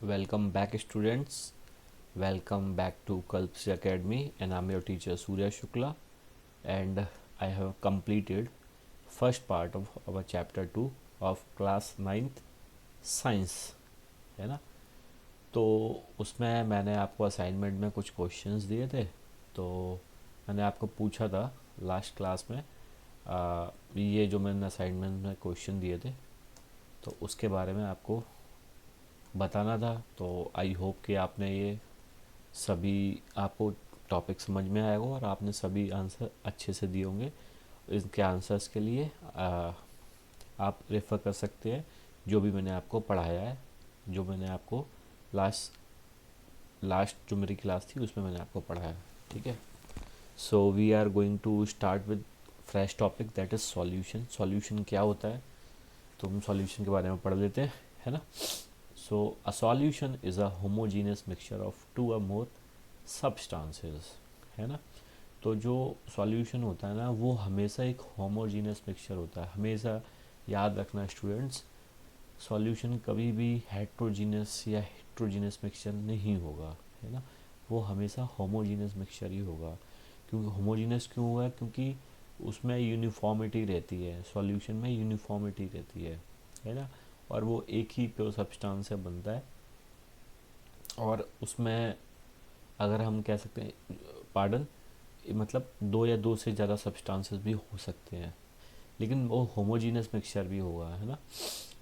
Welcome back, students. Welcome back to Kalp's Academy, and I'm your teacher Surya Shukla. And I have completed first part of our chapter 2 of class 9th science, है ना। तो उसमें मैंने आपको assignment में कुछ questions दिए थे। तो मैंने आपको पूछा था लास्ट क्लास में ये जो मैंने असाइनमेंट में क्वेश्चन दिए थे तो उसके बारे में आपको बताना था। तो आई होप कि आपने ये सभी आपको टॉपिक समझ में आएगा और आपने सभी आंसर अच्छे से दिए होंगे। इनके आंसर्स के लिए आप रेफ़र कर सकते हैं जो भी मैंने आपको पढ़ाया है, जो मैंने आपको लास्ट लास्ट जो मेरी क्लास थी उसमें मैंने आपको पढ़ाया, ठीक है। So we are going to start with fresh topic, that is solution. Solution क्या होता है तो हम सॉल्यूशन के बारे में पढ़ लेते हैं, है ना। So a solution is a homogeneous mixture of two और मोर सब्सटेंसेस, है ना। तो जो सॉल्यूशन होता है ना वो हमेशा एक होमोजीनियस मिक्सचर होता है। हमेशा याद रखना स्टूडेंट्स, सॉल्यूशन कभी भी हेट्रोजीनियस या हेट्रोजीनियस मिक्सचर नहीं होगा, है ना। वो हमेशा होमोजीनियस मिक्सचर ही होगा। क्योंकि होमोजीनियस क्यों हुआ है? क्योंकि उसमें यूनिफॉर्मिटी रहती है, सॉल्यूशन में यूनिफॉर्मिटी रहती है ना। और वो एक ही प्योर सब्सटेंस से बनता है। और उसमें अगर हम कह सकते हैं, पार्डन, मतलब दो या दो से ज़्यादा सब्सटेंसेस भी हो सकते हैं, लेकिन वो होमोजीनियस मिक्सचर भी होगा, है ना।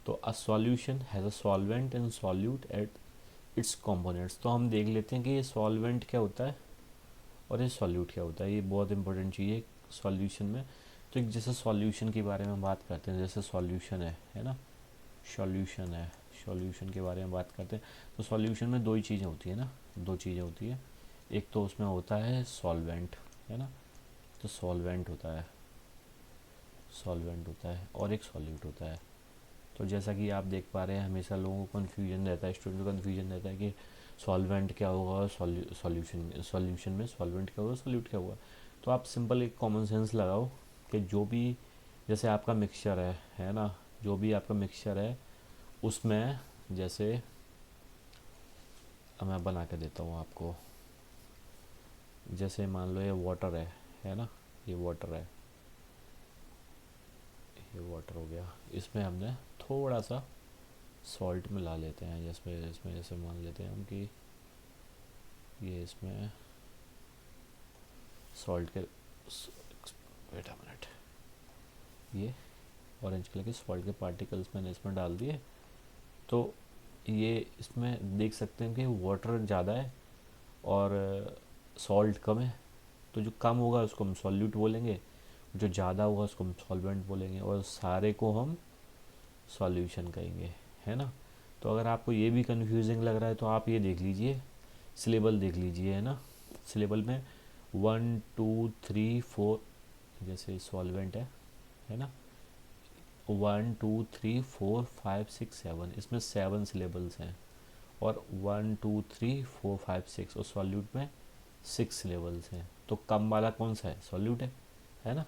तो a solution has a solvent and solute at its components. तो हम देख लेते हैं कि ये सॉल्वेंट क्या होता है और ये सॉल्यूट क्या होता है। ये बहुत इंपॉर्टेंट चीज़ है सॉल्यूशन में। तो एक जैसे सॉल्यूशन के बारे में बात करते हैं, जैसे सॉल्यूशन है ना, सॉल्यूशन है, सॉल्यूशन के बारे में बात करते हैं। तो सॉल्यूशन में दो ही चीज़ें होती है ना, दो चीज़ें होती है। एक तो उसमें होता है सॉल्वेंट, है ना। तो सॉल्वेंट होता है और एक सॉल्यूट होता है। तो जैसा कि आप देख पा रहे हैं, हमेशा लोगों को कन्फ्यूजन रहता है, स्टूडेंट को कन्फ्यूजन रहता है कि सॉल्वेंट क्या होगा, सॉल्यूशन में सॉल्वेंट क्या होगा, सॉल्यूट क्या होगा। तो आप सिंपल एक कॉमन सेंस लगाओ कि जो भी, जैसे आपका मिक्सचर है ना, जो भी आपका मिक्सचर है उसमें, जैसे मैं बना के देता हूँ आपको। जैसे मान लो ये वाटर है ना, ये वाटर है, ये वाटर हो गया। इसमें हमने थोड़ा सा सॉल्ट मिला लेते हैं, जिसमें इसमें जैसे मान लेते हैं हम कि ये इसमें सॉल्ट के, वेट अ मिनट, ये ऑरेंज कलर के सॉल्ट के पार्टिकल्स मैंने इसमें डाल दिए। तो ये इसमें देख सकते हैं कि वाटर ज़्यादा है और सॉल्ट कम है। तो जो कम होगा उसको हम सॉल्यूट बोलेंगे, जो ज़्यादा होगा उसको हम सॉल्वेंट बोलेंगे, और सारे को हम सॉल्यूशन कहेंगे, है ना। तो अगर आपको ये भी कंफ्यूजिंग लग रहा है तो आप ये देख लीजिए, सिलेबल देख लीजिए, है ना। सिलेबल में 1 2 3 4, जैसे सॉल्वेंट है ना, 1 2 3 4 5 6 7, इसमें 7 सिलेबल्स हैं। और 1 2 3 4 5 6, और सॉल्यूट में 6 सिलेबल्स हैं। तो कम वाला कौन सा है? सॉल्यूट है ना।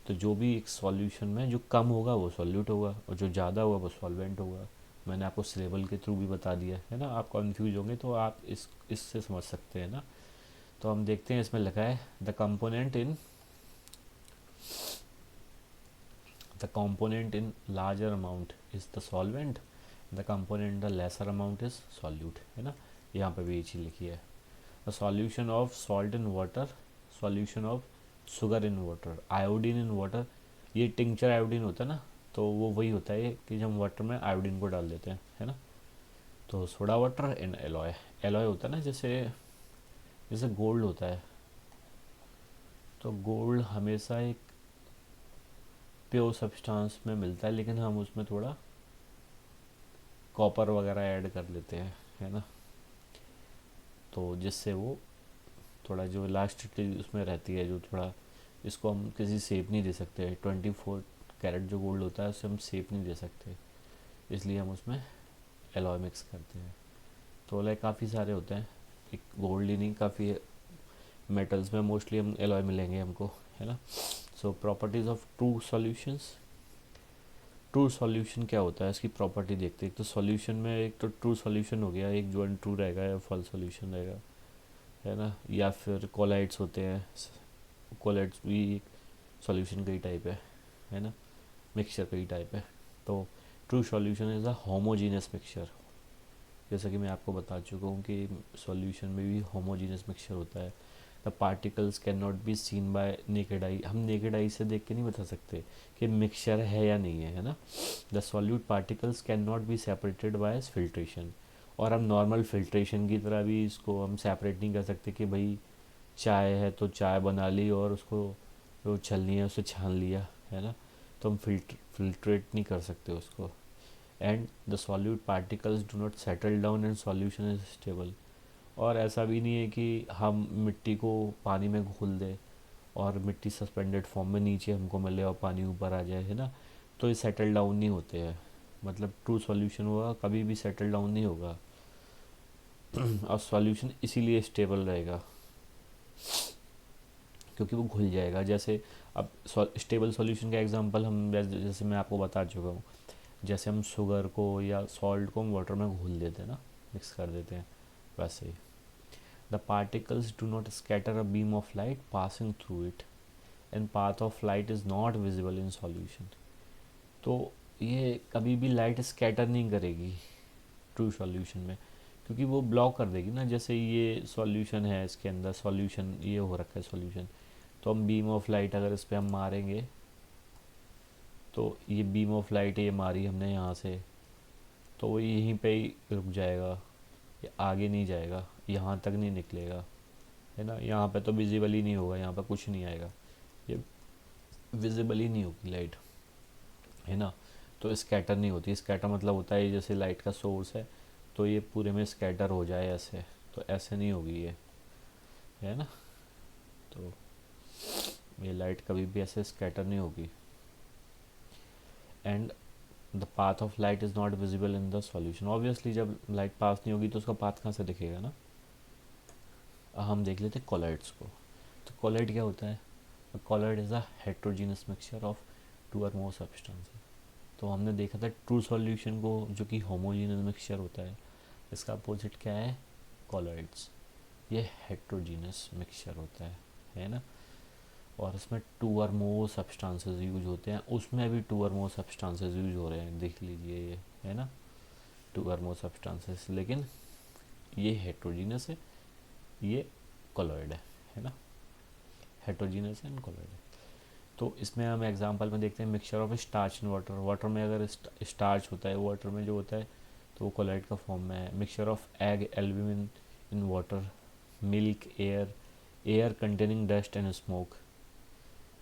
तो जो भी एक सॉल्यूशन में जो कम होगा वो सॉल्यूट होगा और जो ज़्यादा होगा वो सॉल्वेंट होगा। मैंने आपको सिलेबल के थ्रू भी बता दिया है ना। आप कंफ्यूज होंगे तो आप इससे समझ सकते हैं ना। तो हम देखते हैं, इसमें लिखा है the component in larger amount is the solvent, the component in the lesser amount is solute, है ना। यहाँ पे भी ये चीज़ लिखी है। a solution of salt in water, solution of sugar in water, iodine in water. ये टिंचर आयोडीन होता है ना, तो वो वही होता है कि जब हम वाटर में आयोडीन को डाल देते हैं, है ना। तो soda water in alloy, alloy होता है ना, जैसे जैसे गोल्ड होता है। तो गोल्ड हमेशा एक प्योर सब्सटेंस में मिलता है, लेकिन हम उसमें थोड़ा कॉपर वगैरह ऐड कर लेते हैं, है ना। तो जिससे वो थोड़ा जो इलास्टिसिटी उसमें रहती है, जो थोड़ा, इसको हम किसी शेप नहीं दे सकते। 24 कैरेट जो गोल्ड होता है उसे हम शेप नहीं दे सकते, इसलिए हम उसमें एलॉय मिक्स करते हैं। तो लाइक काफ़ी सारे होते हैं, एक गोल्ड ही नहीं, काफ़ी मेटल्स में मोस्टली हम एलॉय मिलेंगे हमको, है ना। So properties of true solutions, true solution क्या होता है, इसकी प्रॉपर्टी देखते हैं। तो सॉल्यूशन में एक तो ट्रू सॉल्यूशन हो गया, एक जो अनट्रू रहेगा या फॉल्स सॉल्यूशन रहेगा, है ना। या फिर कोलाइड्स होते हैं, कोलाइड्स भी एक सॉल्यूशन का ही टाइप है ना, मिक्सचर का ही टाइप है। तो true solution is a homogeneous mixture. जैसा कि मैं आपको बता चुका हूँ कि सॉल्यूशन में भी होमोजीनियस मिक्सचर होता है। The particles can not be seen bye naked eye. हम नेकेड आई से देख के नहीं बता सकते कि मिक्सचर है या नहीं है ना। The solute particles can not be separated bye filtration. और हम नॉर्मल फिल्ट्रेशन की तरह भी इसको हम सेपरेट नहीं कर सकते कि भाई चाय है तो चाय बना ली और उसको जो छलनी है उसे छान लिया, है ना। तो हम फिल्ट्रेट नहीं कर सकते उसको। And the solute particles do not settle down and solution is stable. और ऐसा भी नहीं है कि हम मिट्टी को पानी में घोल दें और मिट्टी सस्पेंडेड फॉर्म में नीचे हमको मिले और पानी ऊपर आ जाए, है ना। तो ये सेटल डाउन नहीं होते हैं। मतलब ट्रू सॉल्यूशन होगा कभी भी सेटल डाउन नहीं होगा और सॉल्यूशन इसीलिए स्टेबल रहेगा क्योंकि वो घुल जाएगा। जैसे अब स्टेबल सॉल्यूशन का एग्जांपल हम जैसे मैं आपको बता चुका हूँ, जैसे हम शुगर को या सॉल्ट को हम वाटर में घोल देते हैं ना, मिक्स कर देते हैं, वैसे ही the particles do not scatter a beam of light passing through it and path of light is not visible in solution. तो ये कभी भी लाइट स्कैटर नहीं करेगी ट्रू सॉल्यूशन में, क्योंकि वो ब्लॉक कर देगी ना। जैसे ये सॉल्यूशन है, इसके अंदर सॉल्यूशन ये हो रखा है सॉल्यूशन, तो हम बीम ऑफ लाइट अगर इस पर हम मारेंगे तो ये बीम ऑफ लाइट ये मारी हमने यहाँ से, तो वो यहीं पे ही रुक जाएगा, ये आगे नहीं जाएगा, यहाँ तक नहीं निकलेगा, है ना। यहाँ पे तो विजिबल ही नहीं होगा, यहाँ पे कुछ नहीं आएगा, ये विजिबल ही नहीं होगी लाइट, है ना। तो स्कैटर नहीं होती। स्कैटर मतलब होता है जैसे लाइट का सोर्स है तो ये पूरे में स्कैटर हो जाए ऐसे, तो ऐसे नहीं होगी ये, है ना। तो ये लाइट कभी भी ऐसे स्कैटर नहीं होगी। And the path of light is not visible in the solution. Obviously जब लाइट पास नहीं होगी तो उसका पाथ कहाँ से दिखेगा ना। हम देख लेते हैं कोलाइड्स को। तो कोलाइड क्या होता है? Colloid is a heterogeneous mixture of two और मोर सब्सटेंसेस। तो हमने देखा था ट्रू सॉल्यूशन को जो कि होमोजीनस मिक्सचर होता है, इसका अपोजिट क्या है? कोलाइड्स। ये हेट्रोजीनस मिक्सचर होता है ना। और इसमें टू और मोर सब्सटेंसेस यूज होते हैं, उसमें भी टू और मोर सब्सटेंसेस यूज हो रहे हैं, देख लीजिए ये, है ना। टू और मोर सब्सटेंसेस, लेकिन ये हेट्रोजीनस है, ये कोलॉइड है ना। हेट्रोजीनस एंड कोलॉइड है। तो इसमें हम एग्जांपल में देखते हैं mixture of starch in water. Water में अगर स्टार्च होता है, वाटर में जो होता है तो वो कोलॉइड का फॉर्म में है। Mixture of egg albumin in water, milk, air, air containing dust and smoke.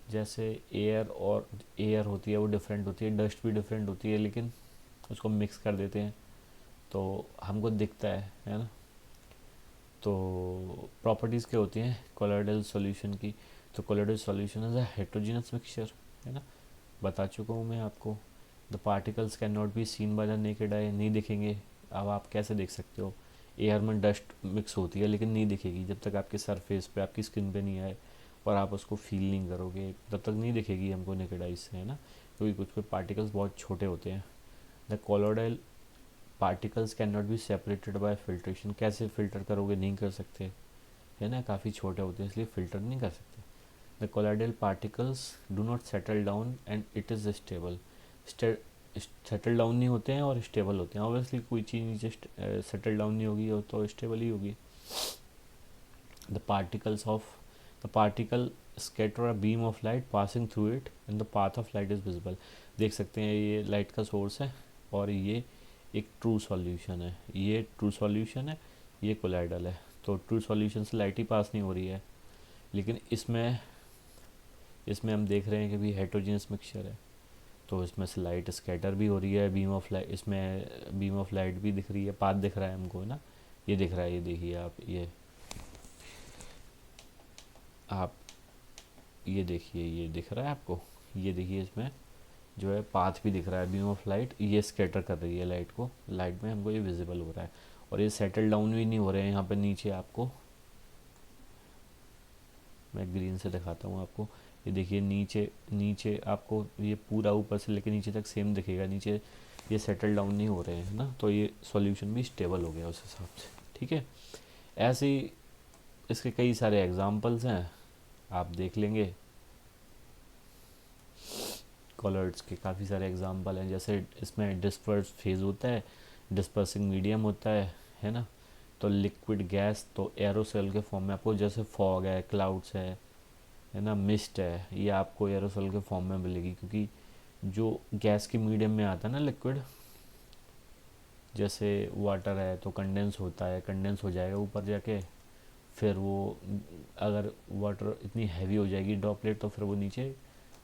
जैसे एयर और एयर होती है वो डिफरेंट होती है, डस्ट भी डिफरेंट होती है, लेकिन उसको मिक्स कर देते हैं तो हमको दिखता है ना। तो प्रॉपर्टीज़ क्या होती हैं कोलॉइडल सॉल्यूशन की? तो colloidal solution is a heterogeneous mixture, है ना, बता चुका हूँ मैं आपको। The particles can not be seen by the naked आई, नहीं दिखेंगे। अब आप कैसे देख सकते हो? एयर में डस्ट मिक्स होती है लेकिन नहीं दिखेगी जब तक आपके सरफेस पे, आपकी स्किन पे नहीं आए और आप उसको फील नहीं करोगे तब तक नहीं दिखेगी हमको नेकेड आई से, है ना। क्योंकि कुछ पार्टिकल्स बहुत छोटे होते हैं। The colloidal particles can not be separated bye filtration. कैसे फिल्टर करोगे? नहीं कर सकते, है ना, काफ़ी छोटे होते हैं इसलिए फ़िल्टर नहीं कर सकते। The colloidal particles do not settle down and it is stable. Settle down नहीं होते हैं और स्टेबल होते हैं। ऑब्वियसली कोई चीज़ नीचे सेटल डाउन नहीं होगी और तो स्टेबल ही होगी। The particles of the particle scatter a beam of light passing through it and the path of light is visible. देख सकते हैं ये लाइट का सोर्स है और ये एक ट्रू सॉल्यूशन है, ये ट्रू सॉल्यूशन है, ये कोलाइडल है। तो ट्रू सॉल्यूशन से लाइट ही पास नहीं हो रही है, लेकिन इसमें इसमें हम देख रहे हैं कि भी हेट्रोजीनियस मिक्सचर है तो इसमें से लाइट स्कैटर भी हो रही है, बीम ऑफ लाइट, इसमें बीम ऑफ लाइट भी दिख रही है, पाथ दिख रहा है हमको, है ना। ये दिख रहा है, ये देखिए आप ये देखिए, ये दिख रहा है आपको, ये देखिए इसमें जो है पाथ भी दिख रहा है, बीम ऑफ लाइट ये स्कैटर कर रही है लाइट को, लाइट में हमको ये विजिबल हो रहा है। और ये सेटल डाउन भी नहीं हो रहे हैं यहाँ पे नीचे। आपको मैं ग्रीन से दिखाता हूँ आपको, ये देखिए नीचे नीचे आपको ये पूरा ऊपर से लेकर नीचे तक सेम दिखेगा, नीचे ये सेटल डाउन नहीं हो रहे हैं ना, तो ये सॉल्यूशन भी स्टेबल हो गया उस हिसाब से। ठीक है, ऐसे ही इसके कई सारे एग्जांपल्स हैं, आप देख लेंगे। कॉलर्ड्स के काफ़ी सारे एग्जांपल हैं, जैसे इसमें डिस्पर्स फेज होता है, डिस्पर्सिंग मीडियम होता है ना। तो लिक्विड गैस तो एरोसोल के फॉर्म में आपको, जैसे फॉग है, क्लाउड्स है ना, मिस्ट है, ये आपको एरोसोल के फॉर्म में मिलेगी, क्योंकि जो गैस के मीडियम में आता है ना लिक्विड, जैसे वाटर है तो कंडेंस होता है, कंडेंस हो जाएगा ऊपर जाके, फिर वो अगर वाटर इतनी हैवी हो जाएगी ड्रॉपलेट, तो फिर वो नीचे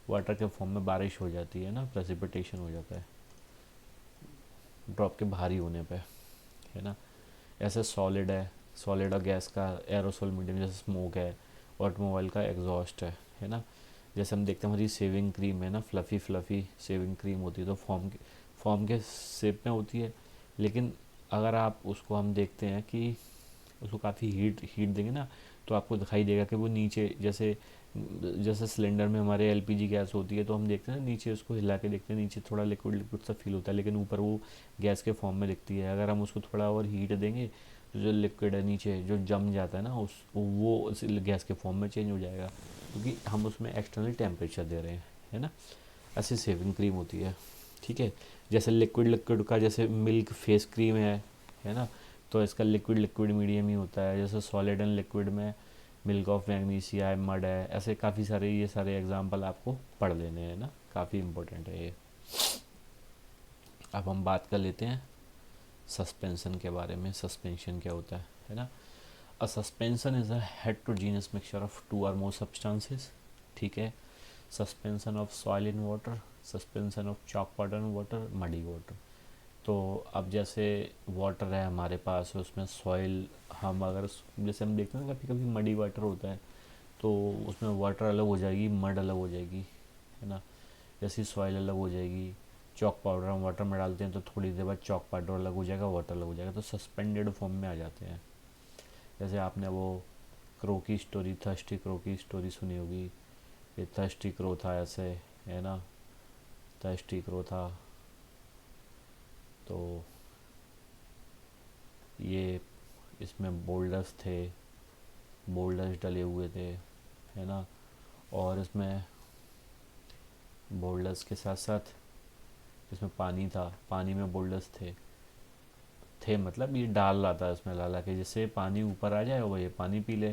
वाटर के फॉर्म में बारिश हो जाती है ना, प्रेसिपिटेशन हो जाता है ड्रॉप के भारी होने पे, है ना। ऐसे सॉलिड है, सॉलिड और गैस का एरोसोल मीडियम, जैसे स्मोक है, ऑटोमोबाइल का एग्जॉस्ट है ना। जैसे हम देखते हैं हमारी सेविंग क्रीम है ना, फ्लफ़ी फ्लफ़ी सेविंग क्रीम होती है, तो फॉर्म के शेप में होती है, लेकिन अगर आप उसको हम देखते हैं कि उसको काफ़ी हीट हीट देंगे ना, तो आपको दिखाई देगा कि वो नीचे, जैसे जैसे सिलेंडर में हमारे एलपीजी गैस होती है, तो हम देखते हैं ना नीचे उसको हिला के देखते हैं, नीचे थोड़ा लिक्विड लिक्विड सा फील होता है, लेकिन ऊपर वो गैस के फॉर्म में दिखती है। अगर हम उसको थोड़ा और हीट देंगे तो जो लिक्विड है नीचे जो जम जाता है ना, उस गैस के फॉर्म में चेंज हो जाएगा, क्योंकि हम उसमें एक्सटर्नल टेम्परेचर दे रहे हैं, है ना। ऐसी सेविंग क्रीम होती है। ठीक है, जैसे लिक्विड लिक्विड का, जैसे मिल्क फेस क्रीम है ना, तो इसका लिक्विड लिक्विड मीडियम ही होता है। जैसे सॉलिड एंड लिक्विड में मिल्क ऑफ मैग्नीशिया है, मड है, ऐसे काफ़ी सारे, ये सारे एग्जांपल आपको पढ़ लेने हैं ना, काफ़ी इंपॉर्टेंट है ये। अब हम बात कर लेते हैं सस्पेंशन के बारे में। सस्पेंशन क्या होता है ना। A suspension is a heterogeneous mixture of two और मोर सब्सटेंसेस। ठीक है, suspension of soil in water, suspension of chalk powder in water, muddy water. तो अब जैसे वाटर है हमारे पास, उसमें सॉइल, हम अगर जैसे हम देखते हैं ना कभी कभी मडी वाटर होता है, तो उसमें वाटर अलग हो जाएगी, मड अलग हो जाएगी, है ना। जैसी सॉइल अलग हो जाएगी, चॉक पाउडर हम वाटर में डालते हैं तो थोड़ी देर बाद चॉक पाउडर अलग हो जाएगा, वाटर अलग हो जाएगा, तो सस्पेंडेड फॉर्म में आ जाते हैं। जैसे आपने वो क्रो की स्टोरी, थर्स्टी क्रो की स्टोरी सुनी होगी। ये थर्स्टी क्रो था ऐसे, है ना, थर्स्टी क्रो था, तो ये इसमें बोल्डर्स थे, बोल्डर्स डले हुए थे, है ना। और इसमें बोल्डर्स के साथ साथ इसमें पानी था, पानी में बोल्डर्स थे मतलब ये डाल रहा था इसमें ला ला के, जिससे पानी ऊपर आ जाए वो ये पानी पी ले,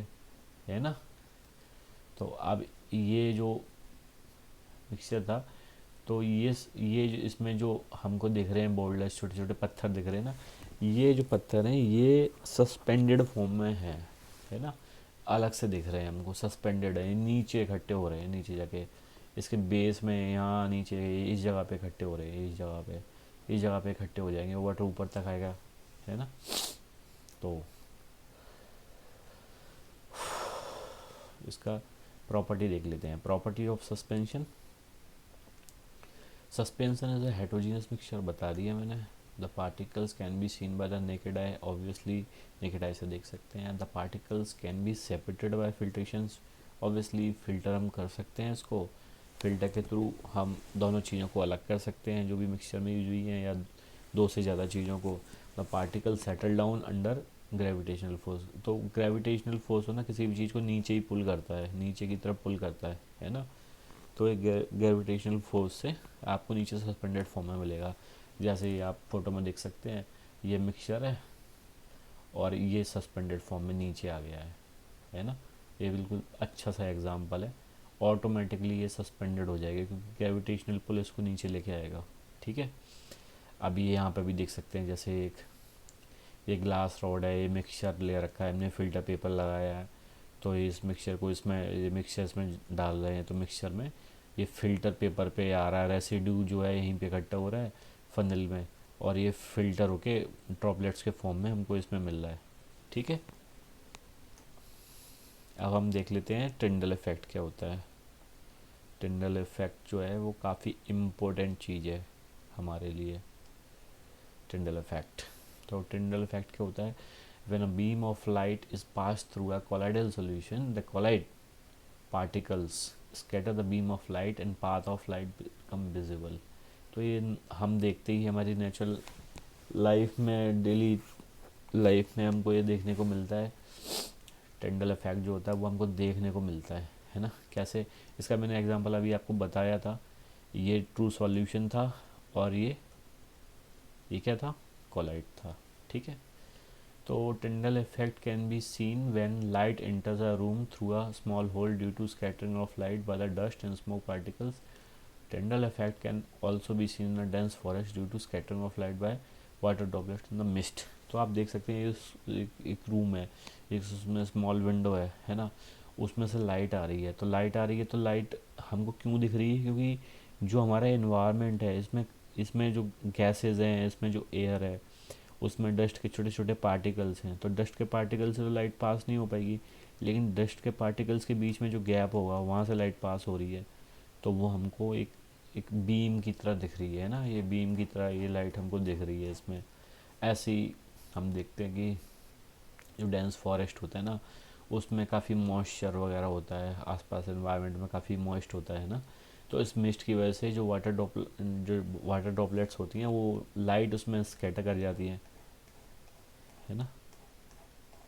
है ना। तो अब ये जो मिक्सचर था, तो ये इसमें जो हमको दिख रहे हैं बोल्डर्स, छोटे छोटे पत्थर दिख रहे हैं ना, ये जो पत्थर हैं ये सस्पेंडेड फॉर्म में है ना, अलग से दिख रहे हैं हमको, सस्पेंडेड है, नीचे इकट्ठे हो रहे हैं, नीचे जाके इसके बेस में, यहाँ नीचे इस जगह पे इकट्ठे हो रहे हैं, इस जगह पे इकट्ठे हो जाएंगे, वाटर ऊपर तक आएगा, है ना। तो इसका प्रॉपर्टी देख लेते हैं। Property of suspension. Suspension is a heterogeneous mixture, बता दिया मैंने। The particles can be seen by the naked eye, obviously naked eye से देख सकते हैं। The particles can be separated by filtrations, obviously filter हम कर सकते हैं इसको, फिल्टर के थ्रू हम दोनों चीज़ों को अलग कर सकते हैं जो भी मिक्सचर में यूज हुई हैं, या दो से ज़्यादा चीज़ों को। The particle settle down under gravitational force, तो ग्रेविटेशनल फोर्स हो ना, किसी भी चीज़ को नीचे ही पुल करता है, नीचे की तरफ पुल करता है ना। तो एक ग्रेविटेशनल फोर्स से आपको नीचे सस्पेंडेड फॉर्म में मिलेगा। जैसे ये आप फोटो में देख सकते हैं, ये मिक्सचर है और ये सस्पेंडेड फॉर्म में नीचे आ गया है ना। ये बिल्कुल अच्छा सा एग्जांपल है। ऑटोमेटिकली ये सस्पेंडेड हो जाएगा क्योंकि ग्रेविटेशनल पुल इसको नीचे लेके आएगा। ठीक है, अब ये यहाँ पे भी देख सकते हैं, जैसे ये ग्लास रॉड है, ये मिक्सचर ले रखा है हमने, फिल्टर पेपर लगाया है, तो इस मिक्सचर को इसमें, ये मिक्सचर इसमें डाल रहे हैं, तो मिक्सचर में ये फिल्टर पेपर पे आ रहा है, रेसिड्यू जो है यहीं पे इकट्ठा हो रहा है फनल में, और ये फिल्टर होके ड्रॉपलेट्स के फॉर्म में हमको इसमें मिल रहा है। ठीक है, अब हम देख लेते हैं टिंडल इफेक्ट क्या होता है। टिंडल इफेक्ट जो है वो काफ़ी इम्पोर्टेंट चीज़ है हमारे लिए। टिंडल इफेक्ट, तो टिंडल इफेक्ट क्या होता है? When a beam of light is passed through a colloidal solution, the colloid particles scatter the beam of light and path of light become visible. तो ये हम देखते ही हमारी नेचुरल लाइफ में, डेली लाइफ में हमको ये देखने को मिलता है। टेंडल इफेक्ट जो होता है वो हमको देखने को मिलता है ना। कैसे, इसका मैंने एग्जांपल अभी आपको बताया था। ये ट्रू सॉल्यूशन था और ये क्या था, कोलाइट था, ठीक है। तो Tyndall effect can be seen when light enters a room through a small hole due to scattering of light by the dust and smoke particles. Tyndall effect can also be seen in a dense forest due to scattering of light by water droplets in the mist। तो आप देख सकते हैं एक room है, एक उसमें small window है ना, उसमें से लाइट आ रही है। तो लाइट आ रही है तो लाइट हमको क्यों दिख रही है, क्योंकि जो हमारा इन्वायरमेंट है इसमें इसमें जो गैसेज हैं, इसमें जो एयर है, उसमें डस्ट के छोटे छोटे पार्टिकल्स हैं। तो डस्ट के पार्टिकल से तो लाइट पास नहीं हो पाएगी, लेकिन डस्ट के पार्टिकल्स के बीच में जो गैप होगा वहाँ से लाइट पास हो रही है। तो वो हमको एक एक बीम की तरह दिख रही है ना, ये बीम की तरह ये लाइट हमको दिख रही है इसमें। ऐसे ही हम देखते हैं कि जो डेंस फॉरेस्ट होता है ना, उसमें काफ़ी मॉइस्चर वगैरह होता है, आसपास एनवायरनमेंट में काफ़ी मॉइस्ट होता है ना। तो इस मिस्ट की वजह से जो वाटर ड्रॉपलेट्स होती हैं वो लाइट उसमें स्कैटर कर जाती हैं, है ना।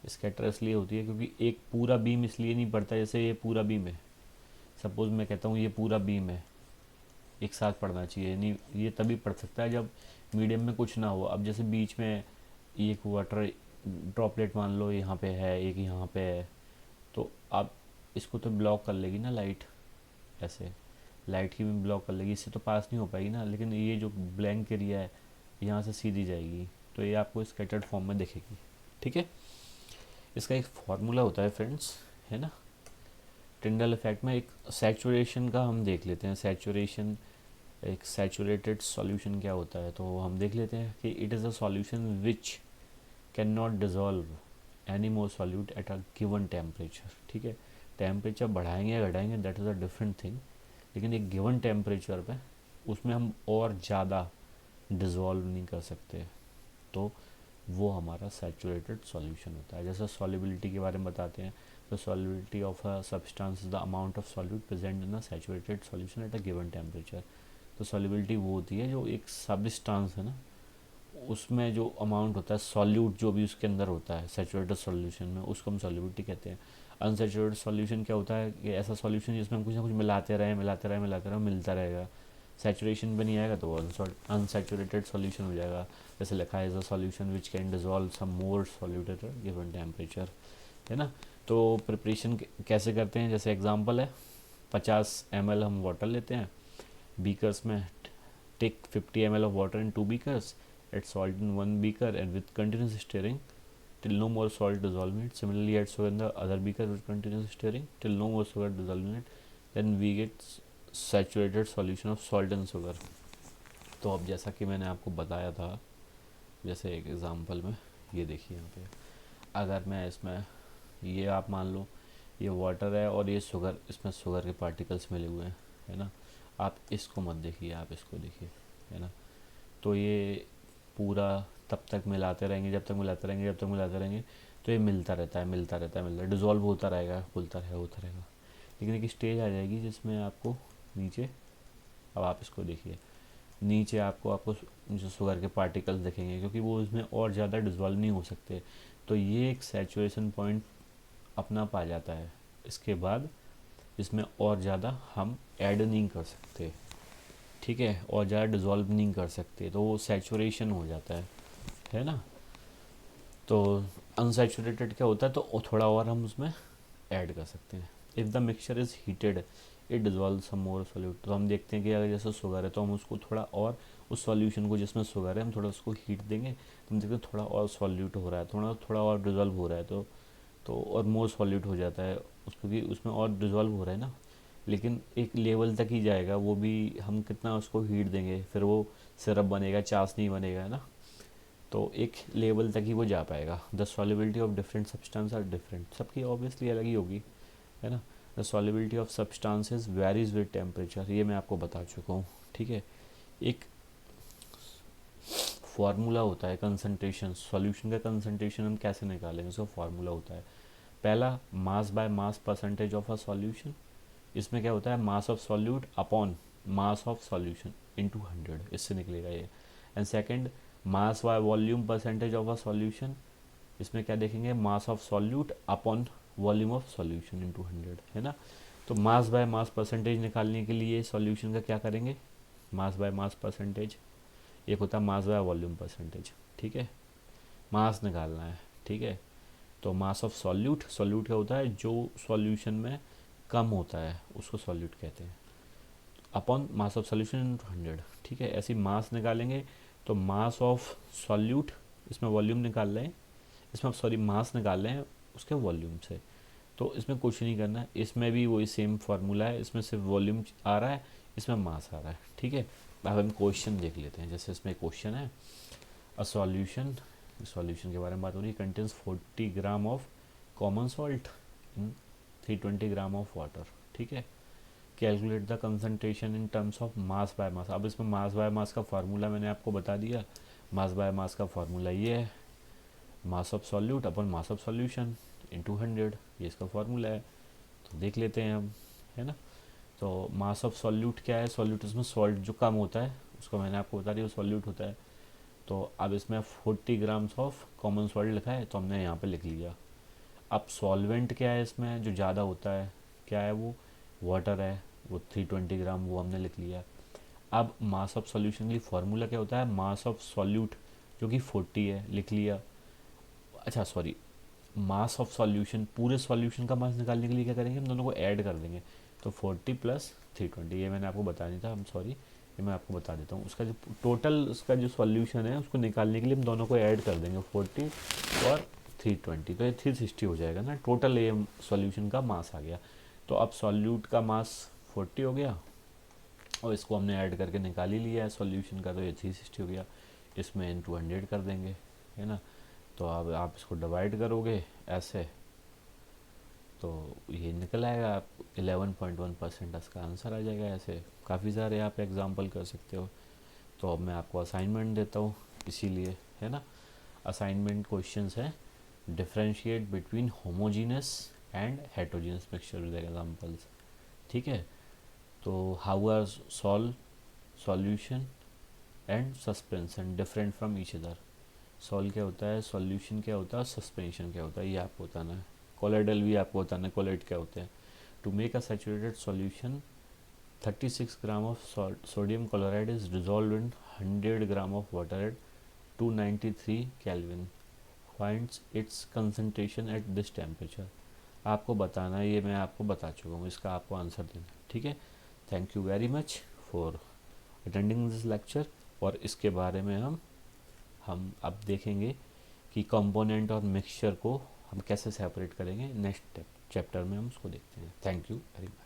स्कैटर इसलिए होती है क्योंकि एक पूरा बीम इसलिए नहीं पड़ता, जैसे ये पूरा बीम है, सपोज़ मैं कहता हूँ ये पूरा बीम है, एक साथ पढ़ना चाहिए नहीं, ये तभी पढ़ सकता है जब मीडियम में कुछ ना हो। अब जैसे बीच में एक वाटर ड्रॉपलेट मान लो यहाँ पे है, एक यहाँ पे है, तो आप इसको तो ब्लॉक कर लेगी ना लाइट, ऐसे लाइट की भी ब्लॉक कर लेगी, इससे तो पास नहीं हो पाएगी ना। लेकिन ये जो ब्लैंक एरिया है यहाँ से सीधी जाएगी, तो ये आपको स्कैटर्ड फॉर्म में दिखेगी, ठीक है। इसका एक फार्मूला होता है फ्रेंड्स, है ना। टिंडल इफेक्ट में एक सैचुरेशन का हम देख लेते हैं। सैचुरेशन, एक सैचुरेटेड सॉल्यूशन क्या होता है तो हम देख लेते हैं कि it is a solution which can not dissolve any more solute at a given temperature, ठीक है। टेम्परेचर बढ़ाएंगे या घटाएंगे that is a different thing, लेकिन एक गिवन टेम्परेचर पे उसमें हम और ज़्यादा डिज़ोल्व नहीं कर सकते, तो वो हमारा सैचुरेटेड सॉल्यूशन होता है। जैसे सॉल्युबिलिटी के बारे में बताते हैं, तो solubility of a substance is the amount of solute present in a saturated solution at a given temperature. तो सॉल्युबिलिटी वो होती है जो एक सब्सटेंस है ना, उसमें जो अमाउंट होता है सॉल्यूट जो भी उसके अंदर होता है सैचुरेटेड सॉल्यूशन में, उसको हम सॉल्युबिलिटी कहते हैं। अनसैचुरेटेड सॉल्यूशन क्या होता है कि ऐसा सॉल्यूशन जिसमें हम कुछ ना कुछ मिलाते रहे मिलता रहेगा, सैचुरेशन पे नहीं आएगा तो वो अनसैचुरेटेड सॉल्यूशन हो जाएगा। जैसे लिखा है, is a solution which can dissolve some more solute at given temperature, है ना। तो प्रिपरेशन कैसे करते हैं, जैसे एग्जांपल है, 50 ml हम वाटर लेते हैं बीकर्स में, take 50 ml of water in 2 beakers, add salt in 1 beaker and with continuous stirring till no more salt dissolve in it. Similarly, add sugar in the other beaker with continuous stirring till no more sugar dissolve in it. Then we get saturated solution of salt and sugar। तो अब जैसा कि मैंने आपको बताया था, जैसे एक एग्जांपल में ये देखिए यहाँ पे, अगर मैं इसमें, ये आप मान लो ये वाटर है और ये शुगर, इसमें शुगर के पार्टिकल्स मिले हुए हैं, है ना। आप इसको मत देखिए, आप इसको देखिए, है ना। तो ये पूरा तब तक मिलाते रहेंगे जब तक मिलाते रहेंगे, तो ये मिलता रहता है, डिज़ोल्व होता रहेगा, होता रहेगा। लेकिन एक स्टेज आ जाएगी जिसमें आपको नीचे, अब आप इसको देखिए, नीचे आपको आपको जो शुगर के पार्टिकल्स दिखेंगे, क्योंकि वो उसमें और ज़्यादा डिज़ोल्व नहीं हो सकते। तो ये एक सैचुरेशन पॉइंट अपना पा जाता है। इसके बाद इसमें और ज़्यादा हम ऐड नहीं कर सकते, ठीक है, और ज़्यादा डिज़ोल्व नहीं कर सकते, तो वो सैचुरेशन हो जाता है ना। तो अनसैचुरेटेड क्या होता है, तो थोड़ा और हम उसमें ऐड कर सकते हैं। If the mixture is heated it dissolve some more solute. तो हम देखते हैं कि अगर जैसे शुगर है तो हम उसको थोड़ा और, उस सॉल्यूशन को जिसमें शुगर है हम थोड़ा उसको हीट देंगे, तो हम देखते हैं थोड़ा और सॉल्यूट हो रहा है, थोड़ा और डिज़ोल्व हो रहा है, तो और मोर सॉल्यूट हो जाता है क्योंकि उसमें और डिज़ोल्व हो रहा है ना। लेकिन एक लेवल तक ही जाएगा, वो भी हम कितना उसको हीट देंगे, फिर वो सिरप बनेगा, चाशनी बनेगा, है ना। तो एक लेवल तक ही वो जा पाएगा। The solubility of different substance are different, सबकी ऑब्वियसली अलग ही होगी, है ना। The solubility of substances varies with temperature, ये मैं आपको बता चुका हूँ, ठीक है। एक फार्मूला होता है कंसंट्रेशन, सॉल्यूशन का कंसंट्रेशन हम कैसे निकालेंगे, उसका फार्मूला होता है, पहला mass by mass percentage of a solution, इसमें क्या होता है, mass of solute upon mass of solution into 100, इससे निकलेगा ये। And second, mass by volume percentage of a solution, इसमें क्या देखेंगे, mass of solute upon volume of solution into 100, है ना। तो मास बाय मास परसेंटेज निकालने के लिए सॉल्यूशन का क्या करेंगे, मास बाय मास परसेंटेज, एक होता है मास बाय वॉल्यूम परसेंटेज, ठीक है, मास निकालना है, ठीक है। तो मास ऑफ सॉल्यूट, सॉल्यूट क्या होता है, जो सॉल्यूशन में कम होता है उसको सॉल्यूट कहते हैं, upon mass of solution into 100, ठीक है। ऐसी मास निकालेंगे तो मास ऑफ सॉल्यूट, इसमें वॉल्यूम निकाल रहे हैं, इसमें सॉरी मास निकाल रहे हैं उसके वॉल्यूम से। तो इसमें कुछ नहीं करना है, इसमें भी वही सेम फार्मूला है, इसमें सिर्फ वॉल्यूम आ रहा है, इसमें मास आ रहा है, ठीक है। अब हम क्वेश्चन देख लेते हैं। जैसे इसमें क्वेश्चन है, अ सॉल्यूशन, सॉल्यूशन के बारे में बात हो रही है, contains 40 gram of common salt in 320 gram of water, ठीक है। Calculate the concentration in terms of mass by mass. अब इसमें मास बाय मास का फार्मूला मैंने आपको बता दिया। मास बाय मास का फार्मूला ये है, mass of solute upon mass of solution into 100, ये इसका फार्मूला है। तो देख लेते हैं हम, है ना। तो मास ऑफ सॉल्यूट क्या है, सॉल्यूट इसमें सॉल्ट जो कम होता है उसको मैंने आपको बता दिया, सॉल्यूट होता है। तो अब इसमें 40 ग्राम्स ऑफ कॉमन सॉल्ट लिखा है तो हमने यहाँ पे लिख लिया। अब सॉल्वेंट क्या है इसमें जो ज़्यादा होता है, क्या है वो, वाटर है, वो 320 ग्राम, वो हमने लिख लिया। अब मास ऑफ सॉल्यूशन के लिए फार्मूला क्या होता है, मास ऑफ सॉल्यूट जो कि 40 है, लिख लिया। अच्छा सॉरी, मास ऑफ सॉल्यूशन, पूरे सॉल्यूशन का मास निकालने के लिए क्या करेंगे, हम दोनों को ऐड कर देंगे। तो 40 प्लस 320, ये मैंने आपको बता नहीं था, हम सॉरी, ये मैं आपको बता देता हूँ। उसका जो टोटल, उसका जो सॉल्यूशन है उसको निकालने के लिए हम दोनों को ऐड कर देंगे, 40 और 320, तो ये 360 हो जाएगा ना, टोटल ये सॉल्यूशन का मास आ गया। तो अब सॉल्यूट का मास 40 हो गया और इसको हमने ऐड करके निकाल ही लिया है सॉल्यूशन का, तो ये 360 हो गया। इसमें इनटू 100 कर देंगे, है ना। तो अब आप इसको डिवाइड करोगे ऐसे, तो ये निकल आएगा 11.1% इसका आंसर आ जाएगा। ऐसे काफ़ी सारे आप एग्जांपल कर सकते हो। तो अब मैं आपको असाइनमेंट देता हूँ इसीलिए, है ना। असाइनमेंट क्वेश्चंस है, differentiate between homogeneous and heterogeneous mixture with examples, ठीक है। तो how are solution and suspension different from each other. Solve क्या होता है, सॉल्यूशन क्या होता है, सस्पेंशन क्या होता है, ये आपको बताना है। कोलाइडल भी आपको बताना है, कोलाइड क्या होते हैं। To make a saturated solution 36 gram of sodium chloride is dissolve in 100 gram of water at 293 kelvin, finds its concentration at this temperature. आपको बताना है, ये मैं आपको बता चुका हूँ, इसका आपको आंसर देना है, ठीक है। Thank you very much for attending this lecture. और इसके बारे में हम अब देखेंगे कि कंपोनेंट और मिक्सचर को हम कैसे सेपरेट करेंगे, नेक्स्ट चैप्टर में हम उसको देखते हैं। Thank you very much.